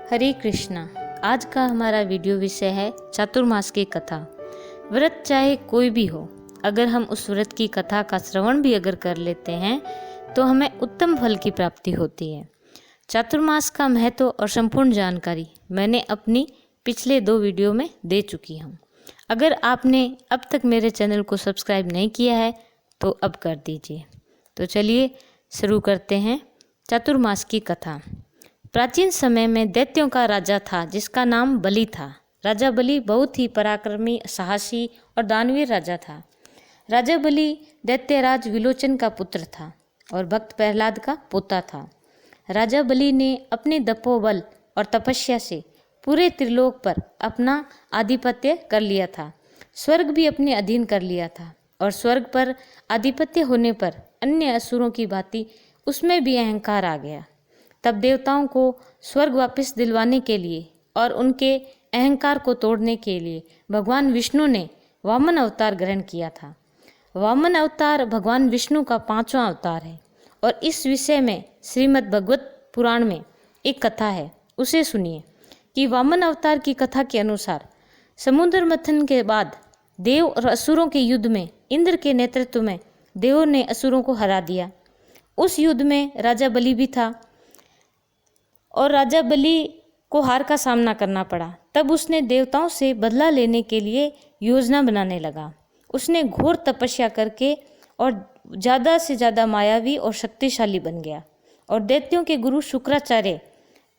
हरे कृष्णा। आज का हमारा वीडियो विषय है चातुर्मास की कथा। व्रत चाहे कोई भी हो, अगर हम उस व्रत की कथा का श्रवण भी अगर कर लेते हैं तो हमें उत्तम फल की प्राप्ति होती है। चातुर्मास का महत्व और संपूर्ण जानकारी मैंने अपनी पिछले 2 वीडियो में दे चुकी हूँ। अगर आपने अब तक मेरे चैनल को सब्सक्राइब नहीं किया है तो अब कर दीजिए। तो चलिए शुरू करते हैं चातुर्मास की कथा। प्राचीन समय में दैत्यों का राजा था जिसका नाम बलि था। राजा बलि बहुत ही पराक्रमी, साहसी और दानवीर राजा था। राजा बलि दैत्यराज विलोचन का पुत्र था और भक्त प्रहलाद का पोता था। राजा बलि ने अपने तपोबल और तपस्या से पूरे त्रिलोक पर अपना आधिपत्य कर लिया था। स्वर्ग भी अपने अधीन कर लिया था और स्वर्ग पर आधिपत्य होने पर अन्य असुरों की भांति उसमें भी अहंकार आ गया। तब देवताओं को स्वर्ग वापस दिलवाने के लिए और उनके अहंकार को तोड़ने के लिए भगवान विष्णु ने वामन अवतार ग्रहण किया था। वामन अवतार भगवान विष्णु का 5वां अवतार है और इस विषय में श्रीमद् भगवत पुराण में एक कथा है, उसे सुनिए कि वामन अवतार की कथा के अनुसार समुद्र मंथन के बाद देव और असुरों के युद्ध में इंद्र के नेतृत्व में देवों ने असुरों को हरा दिया। उस युद्ध में राजा बलि भी था और राजा बलि को हार का सामना करना पड़ा। तब उसने देवताओं से बदला लेने के लिए योजना बनाने लगा। उसने घोर तपस्या करके और ज़्यादा से ज़्यादा मायावी और शक्तिशाली बन गया और दैत्यों के गुरु शुक्राचार्य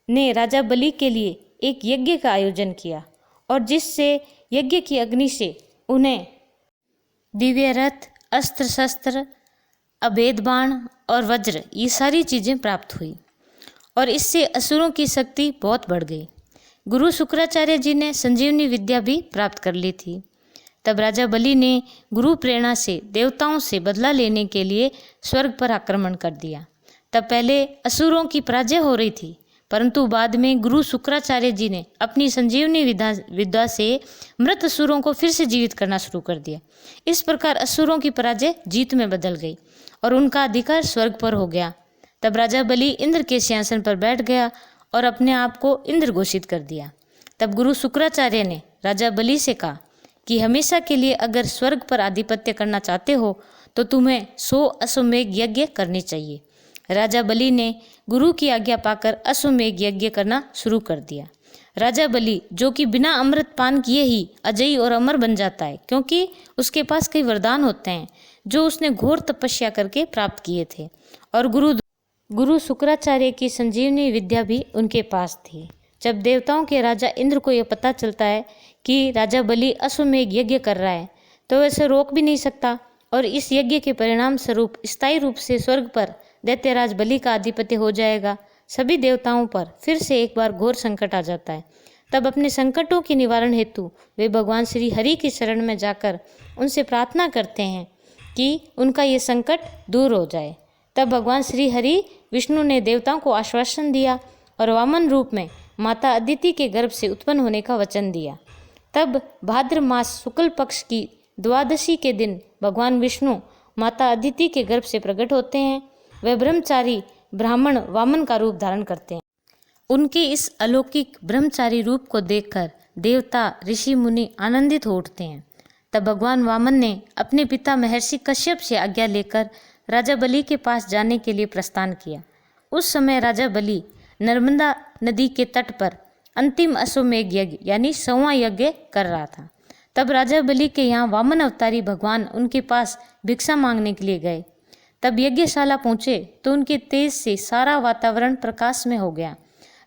ने राजा बलि के लिए एक यज्ञ का आयोजन किया और जिससे यज्ञ की अग्नि से उन्हें दिव्य रथ, अस्त्र शस्त्र, अभेद बाण और वज्र, ये सारी चीज़ें प्राप्त हुई और इससे असुरों की शक्ति बहुत बढ़ गई। गुरु शुक्राचार्य जी ने संजीवनी विद्या भी प्राप्त कर ली थी। तब राजा बलि ने गुरु प्रेरणा से देवताओं से बदला लेने के लिए स्वर्ग पर आक्रमण कर दिया। तब पहले असुरों की पराजय हो रही थी, परंतु बाद में गुरु शुक्राचार्य जी ने अपनी संजीवनी विद्या से मृत असुरों को फिर से जीवित करना शुरू कर दिया। इस प्रकार असुरों की पराजय जीत में बदल गई और उनका अधिकार स्वर्ग पर हो गया। तब राजा बलि इंद्र के सिंहासन पर बैठ गया और अपने आप को इंद्र घोषित कर दिया। तब गुरु शुक्राचार्य ने राजा बलि से कहा कि हमेशा के लिए अगर स्वर्ग पर आधिपत्य करना चाहते हो तो तुम्हें 100 अश्वमेध यज्ञ करने चाहिए। राजा बलि ने गुरु की आज्ञा पाकर अश्वमेध यज्ञ करना शुरू कर दिया। राजा बलि, जो कि बिना अमृत पान किए ही अजयी और अमर बन जाता है, क्योंकि उसके पास कई वरदान होते हैं जो उसने घोर तपस्या करके प्राप्त किए थे और गुरु शुक्राचार्य की संजीवनी विद्या भी उनके पास थी। जब देवताओं के राजा इंद्र को यह पता चलता है कि राजा बलि अश्वमेध यज्ञ कर रहा है तो वह इसे रोक भी नहीं सकता और इस यज्ञ के परिणाम स्वरूप स्थायी रूप से स्वर्ग पर दैत्यराज बलि का आधिपत्य हो जाएगा। सभी देवताओं पर फिर से एक बार घोर संकट आ जाता है। तब अपने संकटों के निवारण हेतु वे भगवान श्री हरि की शरण में जाकर उनसे प्रार्थना करते हैं कि उनका ये संकट दूर हो जाए। तब भगवान श्री हरि विष्णु ने देवताओं को आश्वासन दिया और वामन रूप में माता अदिति के गर्भ से उत्पन्न होने का वचन दिया। तब भाद्र मास शुक्ल पक्ष की द्वादशी के दिन भगवान विष्णु माता अदिति के गर्भ से प्रकट होते हैं। वे ब्रह्मचारी ब्राह्मण वामन का रूप धारण करते हैं। उनके इस अलौकिक ब्रह्मचारी रूप को देखकर देवता, ऋषि, मुनि आनंदित हो उठते हैं। तब भगवान वामन ने अपने पिता महर्षि कश्यप से आज्ञा लेकर राजा बलि के पास जाने के लिए प्रस्थान किया। उस समय राजा बलि नर्मदा नदी के तट पर अंतिम अश्वमेध यज्ञ यानी 100वां यज्ञ कर रहा था। तब राजा बलि के यहाँ वामन अवतारी भगवान उनके पास भिक्षा मांगने के लिए गए। तब यज्ञशाला पहुँचे तो उनके तेज से सारा वातावरण प्रकाश में हो गया।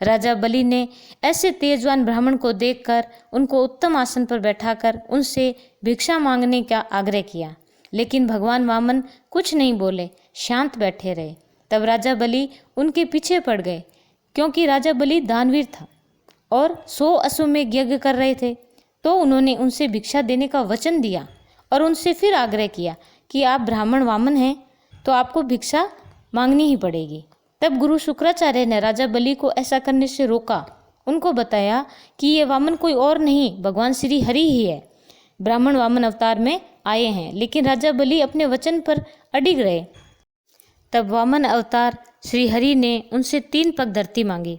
राजा बलि ने ऐसे तेजवान ब्राह्मण को देखकर उनको उत्तम आसन पर बैठाकर उनसे भिक्षा मांगने का आग्रह किया, लेकिन भगवान वामन कुछ नहीं बोले, शांत बैठे रहे। तब राजा बलि उनके पीछे पड़ गए, क्योंकि राजा बलि दानवीर था और 100 अश्वमेध यज्ञ कर रहे थे। तो उन्होंने उनसे भिक्षा देने का वचन दिया और उनसे फिर आग्रह किया कि आप ब्राह्मण वामन हैं तो आपको भिक्षा मांगनी ही पड़ेगी। तब गुरु शुक्राचार्य ने राजा बलि को ऐसा करने से रोका। उनको बताया कि ये वामन कोई और नहीं, भगवान श्री हरि ही है, ब्राह्मण वामन अवतार में आए हैं। लेकिन राजा बलि अपने वचन पर अडिग रहे। तब वामन अवतार श्री हरि ने उनसे 3 पग धरती मांगी।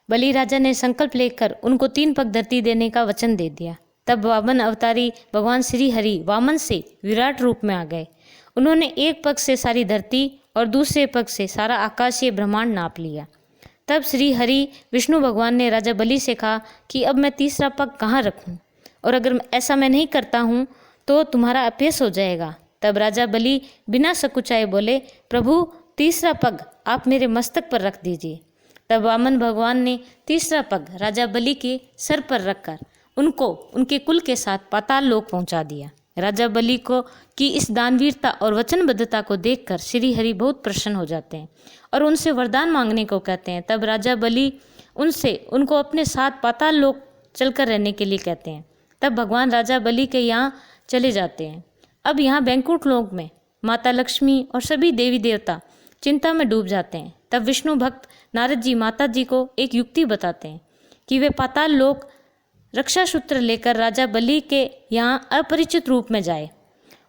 बलि राजा ने संकल्प लेकर उनको 3 पग धरती देने का वचन दे दिया। तब वामन अवतारी भगवान श्री हरि वामन से विराट रूप में आ गए। उन्होंने एक पग से सारी धरती और दूसरे पग से सारा आकाशीय ब्रह्मांड नाप लिया। तब श्री हरि विष्णु भगवान ने राजा बलि से कहा कि अब मैं तीसरा पग कहाँ रखूं, और अगर ऐसा मैं नहीं करता हूँ तो तुम्हारा अपयश हो जाएगा। तब राजा बलि बिना सकुचाए बोले, प्रभु तीसरा पग आप मेरे मस्तक पर रख दीजिए। तब वामन भगवान ने तीसरा पग राजा बलि के सर पर रखकर उनको उनके कुल के साथ पाताल लोक पहुंचा दिया। राजा बलि को की इस दानवीरता और वचनबद्धता को देखकर श्री हरि बहुत प्रसन्न हो जाते हैं और उनसे वरदान मांगने को कहते हैं। तब राजा बलि उनको अपने साथ पाताल लोक चलकर रहने के लिए कहते हैं। तब भगवान राजा बलि के यहाँ चले जाते हैं। अब यहाँ बैंकुंठ लोक में माता लक्ष्मी और सभी देवी देवता चिंता में डूब जाते हैं। तब विष्णु भक्त नारद जी माता जी को एक युक्ति बताते हैं कि वे पाताल लोक रक्षा सूत्र लेकर राजा बलि के यहाँ अपरिचित रूप में जाए,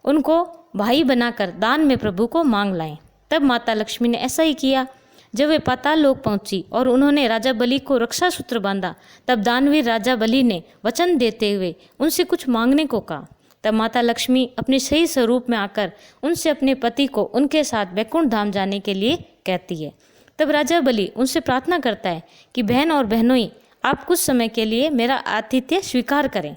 उनको भाई बनाकर दान में प्रभु को मांग लाएं। तब माता लक्ष्मी ने ऐसा ही किया। जब वे पाताल लोक पहुंची और उन्होंने राजा बलि को रक्षा सूत्र बांधा, तब दानवीर राजा बलि ने वचन देते हुए उनसे कुछ मांगने को कहा। तब माता लक्ष्मी अपने सही स्वरूप में आकर उनसे अपने पति को उनके साथ बैकुंठ धाम जाने के लिए कहती है। तब राजा बलि उनसे प्रार्थना करता है कि बहन और बहनोई, आप कुछ समय के लिए मेरा आतिथ्य स्वीकार करें।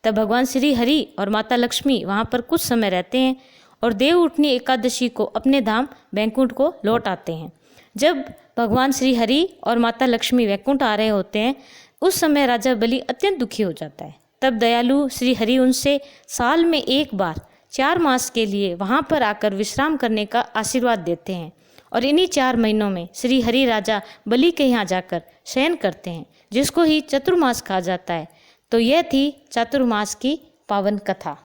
तब भगवान श्री हरि और माता लक्ष्मी वहाँ पर कुछ समय रहते हैं और देवउठनी एकादशी को अपने धाम बैकुंठ को लौट आते हैं। जब भगवान श्री हरि और माता लक्ष्मी वैकुंठ आ रहे होते हैं, उस समय राजा बलि अत्यंत दुखी हो जाता है। तब दयालु श्री हरि उनसे साल में एक बार 4 मास के लिए वहाँ पर आकर विश्राम करने का आशीर्वाद देते हैं और इन्हीं 4 महीनों में श्री हरि राजा बलि के यहाँ जाकर शयन करते हैं, जिसको ही चतुर्मास कहा जाता है। तो यह थी चातुर्मास की पावन कथा।